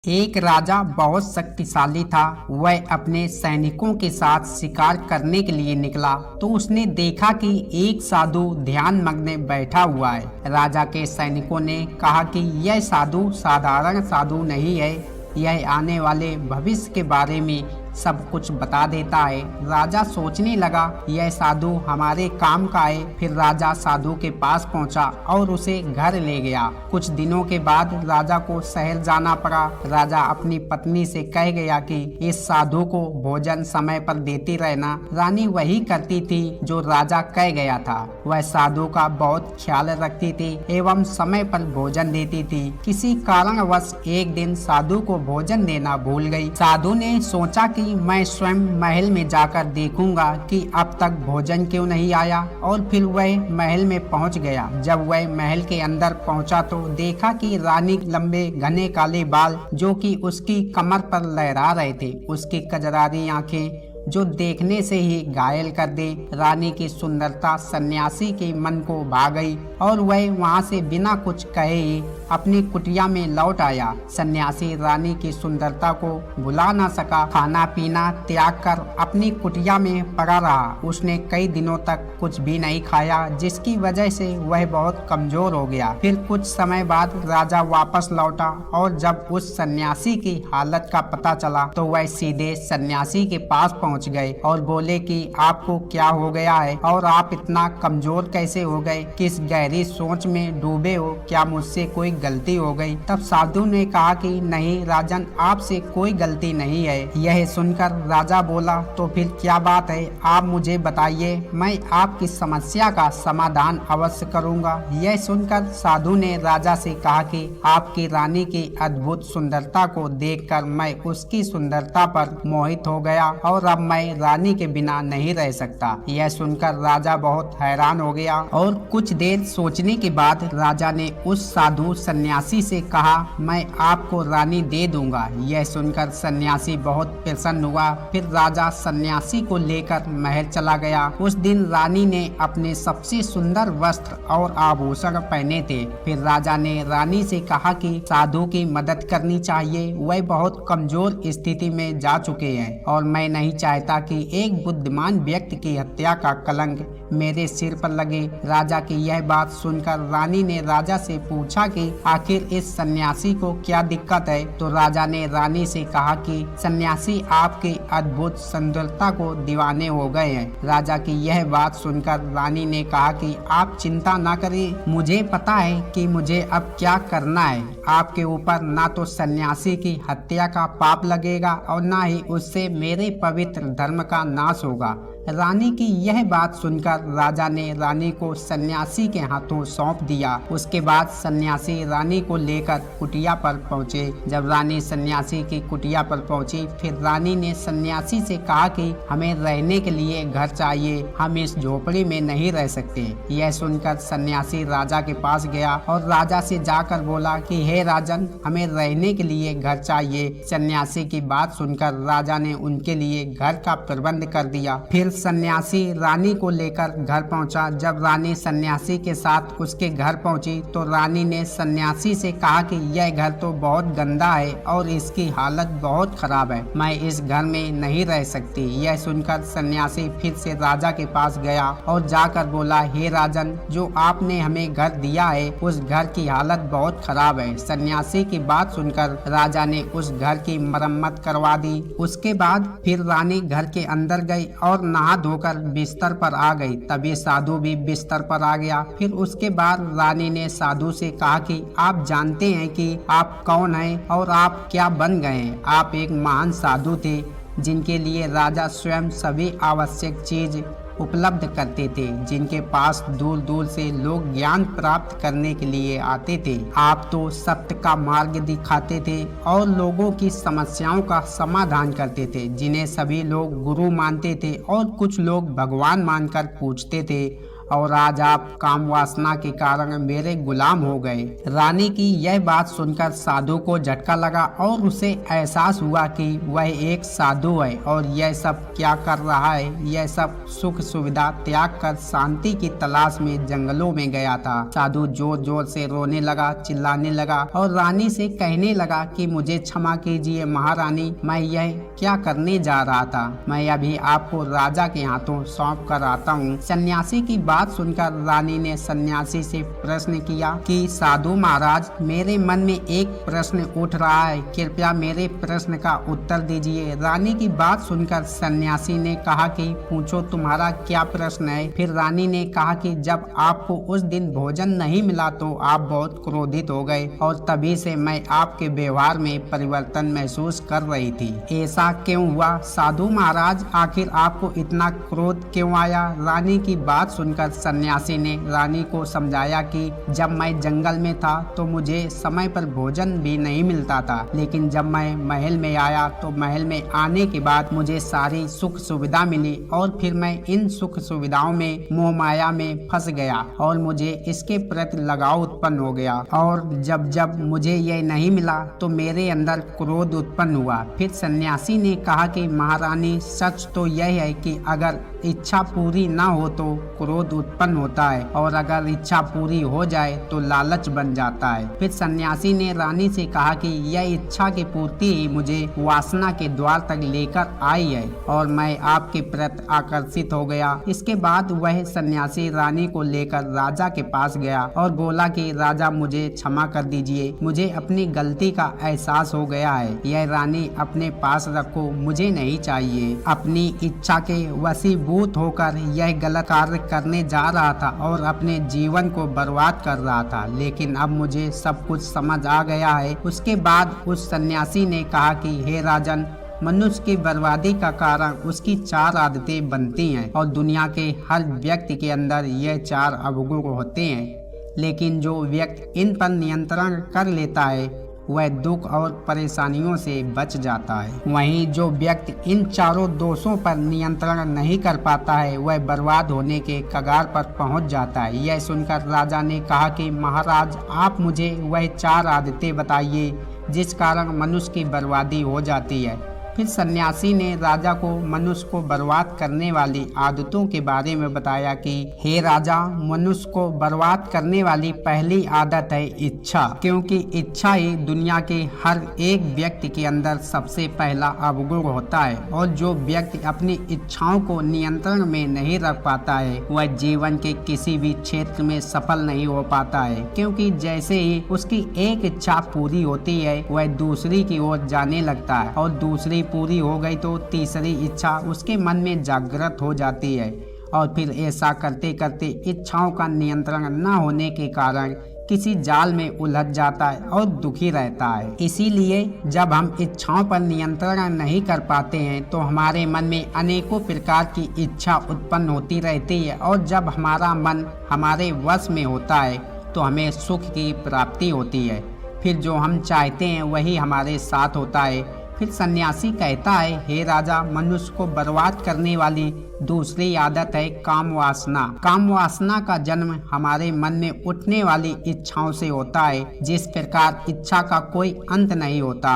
एक राजा बहुत शक्तिशाली था। वह अपने सैनिकों के साथ शिकार करने के लिए निकला तो उसने देखा कि एक साधु ध्यान मग्न बैठा हुआ है। राजा के सैनिकों ने कहा कि यह साधु साधारण साधु नहीं है, यह आने वाले भविष्य के बारे में सब कुछ बता देता है। राजा सोचने लगा, यह साधु हमारे काम का है। फिर राजा साधु के पास पहुंचा और उसे घर ले गया। कुछ दिनों के बाद राजा को शहर जाना पड़ा। राजा अपनी पत्नी से कह गया कि इस साधु को भोजन समय पर देती रहना। रानी वही करती थी जो राजा कह गया था। वह साधु का बहुत ख्याल रखती थी एवं समय पर भोजन देती थी। किसी कारणवश एक दिन साधु को भोजन देना भूल गई। साधु ने सोचा कि मैं स्वयं महल में जाकर देखूंगा कि अब तक भोजन क्यों नहीं आया, और फिर वह महल में पहुंच गया। जब वह महल के अंदर पहुंचा तो देखा कि रानी लंबे घने काले बाल जो कि उसकी कमर पर लहरा रहे थे, उसकी कजरारी आंखें जो देखने से ही घायल कर दे। रानी की सुंदरता सन्यासी के मन को भा गई और वह वहां से बिना कुछ कहे ही अपनी कुटिया में लौट आया। सन्यासी रानी की सुंदरता को भुला न सका। खाना पीना त्याग कर अपनी कुटिया में पड़ा रहा। उसने कई दिनों तक कुछ भी नहीं खाया, जिसकी वजह से वह बहुत कमजोर हो गया। फिर कुछ समय बाद राजा वापस लौटा और जब उस सन्यासी की हालत का पता चला तो वह सीधे सन्यासी के पास पहुंच गए और बोले कि आपको क्या हो गया है और आप इतना कमजोर कैसे हो गए? किस गहरी सोच में डूबे हो? क्या मुझसे कोई गलती हो गई? तब साधु ने कहा कि नहीं राजन, आपसे कोई गलती नहीं है। यह सुनकर राजा बोला, तो फिर क्या बात है, आप मुझे बताइए, मैं आपकी समस्या का समाधान अवश्य करूंगा। यह सुनकर साधु ने राजा से कहा कि आपकी रानी की अद्भुत सुंदरता को देखकर मैं उसकी सुंदरता पर मोहित हो गया और अब मैं रानी के बिना नहीं रह सकता। यह सुनकर राजा बहुत हैरान हो गया और कुछ देर सोचने के बाद राजा ने उस साधु सन्यासी से कहा, मैं आपको रानी दे दूंगा। यह सुनकर सन्यासी बहुत प्रसन्न हुआ। फिर राजा सन्यासी को लेकर महल चला गया। उस दिन रानी ने अपने सबसे सुंदर वस्त्र और आभूषण पहने थे। फिर राजा ने रानी से कहा कि साधु की मदद करनी चाहिए, वह बहुत कमजोर स्थिति में जा चुके हैं और मैं नहीं चाहता कि एक बुद्धिमान व्यक्ति की हत्या का कलंक मेरे सिर पर लगे। राजा की यह बात सुनकर रानी ने राजा से पूछा कि आखिर इस सन्यासी को क्या दिक्कत है? तो राजा ने रानी से कहा कि सन्यासी आपकी अद्भुत सुंदरता को दीवाने हो गए हैं। राजा की यह बात सुनकर रानी ने कहा कि आप चिंता न करें, मुझे पता है कि मुझे अब क्या करना है। आपके ऊपर ना तो सन्यासी की हत्या का पाप लगेगा और ना ही उससे मेरे पवित्र धर्म का नाश होगा। रानी की यह बात सुनकर राजा ने रानी को सन्यासी के हाथों सौंप दिया। उसके बाद सन्यासी रानी को लेकर कुटिया पर पहुँचे। जब रानी सन्यासी की कुटिया पर पहुँची, फिर रानी ने सन्यासी से कहा कि हमें रहने के लिए घर चाहिए, हम इस झोपड़ी में नहीं रह सकते। यह सुनकर सन्यासी राजा के पास गया और राजा से जाकर बोला कि हे राजन, हमें रहने के लिए घर चाहिए। सन्यासी की बात सुनकर राजा ने उनके लिए घर का प्रबंध कर दिया। फिर सन्यासी रानी को लेकर घर पहुंचा। जब रानी सन्यासी के साथ उसके घर पहुंची तो रानी ने सन्यासी से कहा कि यह घर तो बहुत गंदा है और इसकी हालत बहुत खराब है, मैं इस घर में नहीं रह सकती। यह सुनकर सन्यासी फिर से राजा के पास गया और जाकर बोला, हे राजन, जो आपने हमें घर दिया है उस घर की हालत बहुत खराब है। सन्यासी की बात सुनकर राजा ने उस घर की मरम्मत करवा दी। उसके बाद फिर रानी घर के अंदर गई और नहा धोकर बिस्तर पर आ गई। तभी साधु भी बिस्तर पर आ गया। फिर उसके बाद रानी ने साधु से कहा कि आप जानते हैं कि आप कौन हैं और आप क्या बन गए हैं? आप एक महान साधु थे जिनके लिए राजा स्वयं सभी आवश्यक चीज उपलब्ध करते थे, जिनके पास दूर दूर से लोग ज्ञान प्राप्त करने के लिए आते थे। आप तो सत्य का मार्ग दिखाते थे और लोगों की समस्याओं का समाधान करते थे, जिन्हें सभी लोग गुरु मानते थे और कुछ लोग भगवान मानकर पूजते थे। और आज आप काम वासना के कारण मेरे गुलाम हो गए। रानी की यह बात सुनकर साधु को झटका लगा और उसे एहसास हुआ कि वह एक साधु है और यह सब क्या कर रहा है। यह सब सुख सुविधा त्याग कर शांति की तलाश में जंगलों में गया था। साधु जोर जोर से रोने लगा, चिल्लाने लगा और रानी से कहने लगा कि मुझे क्षमा कीजिए महारानी, मैं यह क्या करने जा रहा था। मैं अभी आपको राजा के हाथों सौंप कर आता हूँ। सन्यासी की बात सुनकर रानी ने सन्यासी से प्रश्न किया कि साधु महाराज, मेरे मन में एक प्रश्न उठ रहा है, कृपया मेरे प्रश्न का उत्तर दीजिए। रानी की बात सुनकर सन्यासी ने कहा कि पूछो, तुम्हारा क्या प्रश्न है। फिर रानी ने कहा कि जब आपको उस दिन भोजन नहीं मिला तो आप बहुत क्रोधित हो गए और तभी से मैं आपके व्यवहार में परिवर्तन महसूस कर रही थी। ऐसा क्यों हुआ साधु महाराज, आखिर आपको इतना क्रोध क्यों आया। रानी की बात सुनकर सन्यासी ने रानी को समझाया कि जब मैं जंगल में था तो मुझे समय पर भोजन भी नहीं मिलता था, लेकिन जब मैं महल में आया तो महल में आने के बाद मुझे सारी सुख सुविधा मिली और फिर मैं इन सुख सुविधाओं में मोह माया में फंस गया और मुझे इसके प्रति लगाव उत्पन्न हो गया और जब जब मुझे यह नहीं मिला तो मेरे अंदर क्रोध उत्पन्न हुआ। फिर सन्यासी ने कहा कि महारानी, सच तो यह है कि अगर इच्छा पूरी ना हो तो क्रोध उत्पन्न होता है और अगर इच्छा पूरी हो जाए तो लालच बन जाता है। फिर सन्यासी ने रानी से कहा कि यह इच्छा की पूर्ति ही मुझे वासना के द्वार तक लेकर आई है और मैं आपके प्रति आकर्षित हो गया। इसके बाद वह सन्यासी रानी को लेकर राजा के पास गया और बोला कि राजा, मुझे क्षमा कर दीजिए, मुझे अपनी गलती का एहसास हो गया है। यह रानी अपने पास रखो, मुझे नहीं चाहिए। अपनी इच्छा के वशीभूत होकर यह गलत कार्य करने जा रहा था और अपने जीवन को बर्बाद कर रहा था, लेकिन अब मुझे सब कुछ समझ आ गया है। उसके बाद उस सन्यासी ने कहा कि हे राजन, मनुष्य की बर्बादी का कारण उसकी 4 आदतें बनती हैं और दुनिया के हर व्यक्ति के अंदर यह 4 अवगुण होते हैं, लेकिन जो व्यक्ति इन पर नियंत्रण कर लेता है वह दुख और परेशानियों से बच जाता है। वहीं जो व्यक्ति इन चारों दोषों पर नियंत्रण नहीं कर पाता है वह बर्बाद होने के कगार पर पहुंच जाता है। यह सुनकर राजा ने कहा कि महाराज, आप मुझे वह 4 आदतें बताइए जिस कारण मनुष्य की बर्बादी हो जाती है। फिर सन्यासी ने राजा को मनुष्य को बर्बाद करने वाली आदतों के बारे में बताया कि हे राजा, मनुष्य को बर्बाद करने वाली पहली आदत है इच्छा, क्योंकि इच्छा ही दुनिया के हर एक व्यक्ति के अंदर सबसे पहला अवगुण होता है और जो व्यक्ति अपनी इच्छाओं को नियंत्रण में नहीं रख पाता है वह जीवन के किसी भी क्षेत्र में सफल नहीं हो पाता है, क्योंकि जैसे ही उसकी एक इच्छा पूरी होती है वह दूसरी की ओर जाने लगता है और दूसरी पूरी हो गई तो तीसरी इच्छा उसके मन में जागृत हो जाती है और फिर ऐसा करते करते इच्छाओं का नियंत्रण न होने के कारण किसी जाल में उलझ जाता है और दुखी रहता है। इसीलिए जब हम इच्छाओं पर नियंत्रण नहीं कर पाते हैं तो हमारे मन में अनेकों प्रकार की इच्छा उत्पन्न होती रहती है और जब हमारा मन हमारे वश में होता है तो हमें सुख की प्राप्ति होती है। फिर जो हम चाहते हैं वही हमारे साथ होता है। फिर सन्यासी कहता है, हे राजा, मनुष्य को बर्बाद करने वाली दूसरी आदत है काम वासना। काम वासना का जन्म हमारे मन में उठने वाली इच्छाओं से होता है। जिस प्रकार इच्छा का कोई अंत नहीं होता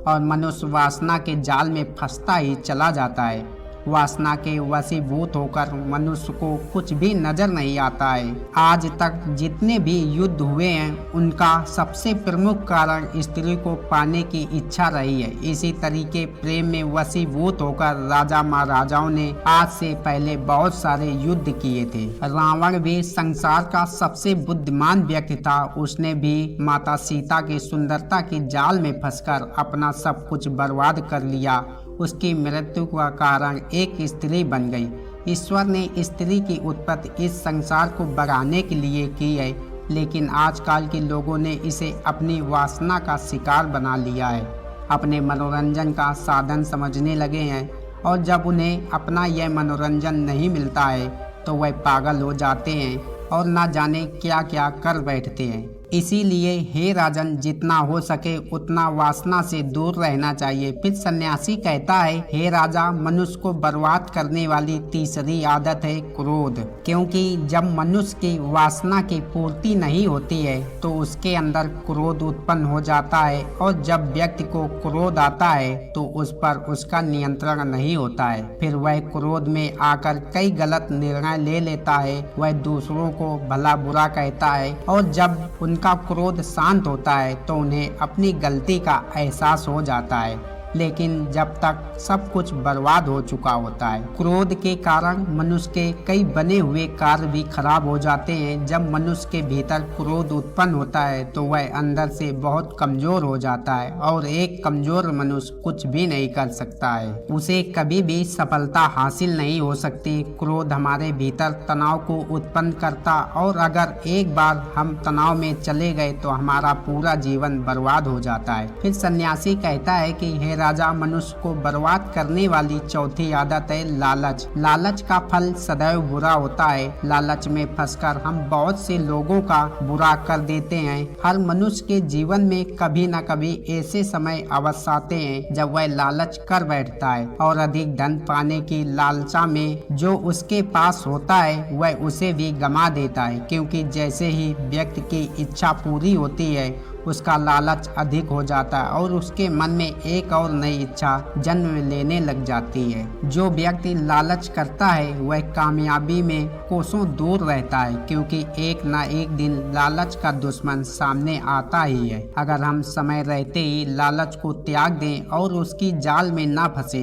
और मनुष्य वासना के जाल में फंसता ही चला जाता है। वासना के वशीभूत होकर मनुष्य को कुछ भी नजर नहीं आता है। आज तक जितने भी युद्ध हुए हैं उनका सबसे प्रमुख कारण स्त्री को पाने की इच्छा रही है। इसी तरीके प्रेम में वशीभूत होकर राजा महाराजाओं ने आज से पहले बहुत सारे युद्ध किए थे। रावण भी संसार का सबसे बुद्धिमान व्यक्ति था। उसने भी माता सीता की सुंदरता के जाल में फंसकर अपना सब कुछ बर्बाद कर लिया। उसकी मृत्यु का कारण एक स्त्री बन गई। ईश्वर ने स्त्री की उत्पत्ति इस संसार को बढ़ाने के लिए की है, लेकिन आजकल के लोगों ने इसे अपनी वासना का शिकार बना लिया है, अपने मनोरंजन का साधन समझने लगे हैं और जब उन्हें अपना यह मनोरंजन नहीं मिलता है तो वह पागल हो जाते हैं और ना जाने क्या क्या कर बैठते हैं। इसीलिए हे राजन, जितना हो सके उतना वासना से दूर रहना चाहिए। फिर सन्यासी कहता है, हे राजा, मनुष्य को बर्बाद करने वाली तीसरी आदत है क्रोध। क्योंकि जब मनुष्य की वासना की पूर्ति नहीं होती है तो उसके अंदर क्रोध उत्पन्न हो जाता है, और जब व्यक्ति को क्रोध आता है तो उस पर उसका नियंत्रण नहीं होता है। फिर वह क्रोध में आकर कई गलत निर्णय ले लेता है। वह दूसरों को भला बुरा कहता है, और जब उनका क्रोध शांत होता है तो उन्हें अपनी गलती का एहसास हो जाता है। लेकिन जब तक सब कुछ बर्बाद हो चुका होता है। क्रोध के कारण मनुष्य के कई बने हुए कार्य भी खराब हो जाते हैं। जब मनुष्य के भीतर क्रोध उत्पन्न होता है तो वह अंदर से बहुत कमजोर हो जाता है, और एक कमजोर मनुष्य कुछ भी नहीं कर सकता है। उसे कभी भी सफलता हासिल नहीं हो सकती। क्रोध हमारे भीतर तनाव को उत्पन्न करता, और अगर एक बार हम तनाव में चले गए तो हमारा पूरा जीवन बर्बाद हो जाता है। फिर सन्यासी कहता है कि हे राजा, मनुष्य को बर्बाद करने वाली चौथी आदत है लालच। लालच का फल सदैव बुरा होता है। लालच में फंसकर हम बहुत से लोगों का बुरा कर देते हैं। हर मनुष्य के जीवन में कभी न कभी ऐसे समय अवश्य आते हैं जब वह लालच कर बैठता है, और अधिक धन पाने की लालसा में जो उसके पास होता है वह उसे भी गंवा देता है। क्योंकि जैसे ही व्यक्ति की इच्छा पूरी होती है उसका लालच अधिक हो जाता है, और उसके मन में एक और नई इच्छा जन्म लेने लग जाती है। जो व्यक्ति लालच करता है वह कामयाबी में कोसों दूर रहता है, क्योंकि एक न एक दिन लालच का दुश्मन सामने आता ही है। अगर हम समय रहते ही लालच को त्याग दें और उसकी जाल में न फंसे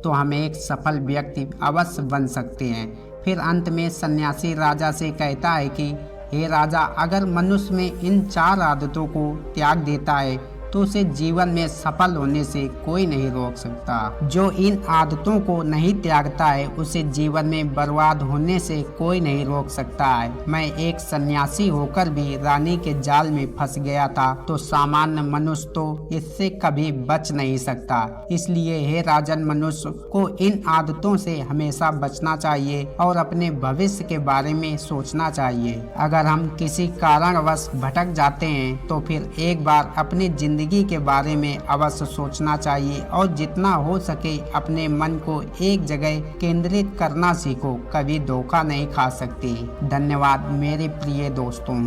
तो हम एक सफल व्यक्ति अवश्य बन सकते हैं। फिर अंत में सन्यासी राजा से कहता है कि हे राजा, अगर मनुष्य में इन 4 आदतों को त्याग देता है तो उसे जीवन में सफल होने से कोई नहीं रोक सकता। जो इन आदतों को नहीं त्यागता है उसे जीवन में बर्बाद होने से कोई नहीं रोक सकता है। मैं एक सन्यासी होकर भी रानी के जाल में फंस गया था, तो सामान्य मनुष्य तो इससे कभी बच नहीं सकता। इसलिए हे राजन, मनुष्य को इन आदतों से हमेशा बचना चाहिए और अपने भविष्य के बारे में सोचना चाहिए। अगर हम किसी कारणवश भटक जाते हैं तो फिर एक बार अपनी जिंदगी के बारे में अवश्य सोचना चाहिए, और जितना हो सके अपने मन को एक जगह केंद्रित करना सीखो। कभी धोखा नहीं खा सकते। धन्यवाद मेरे प्रिय दोस्तों।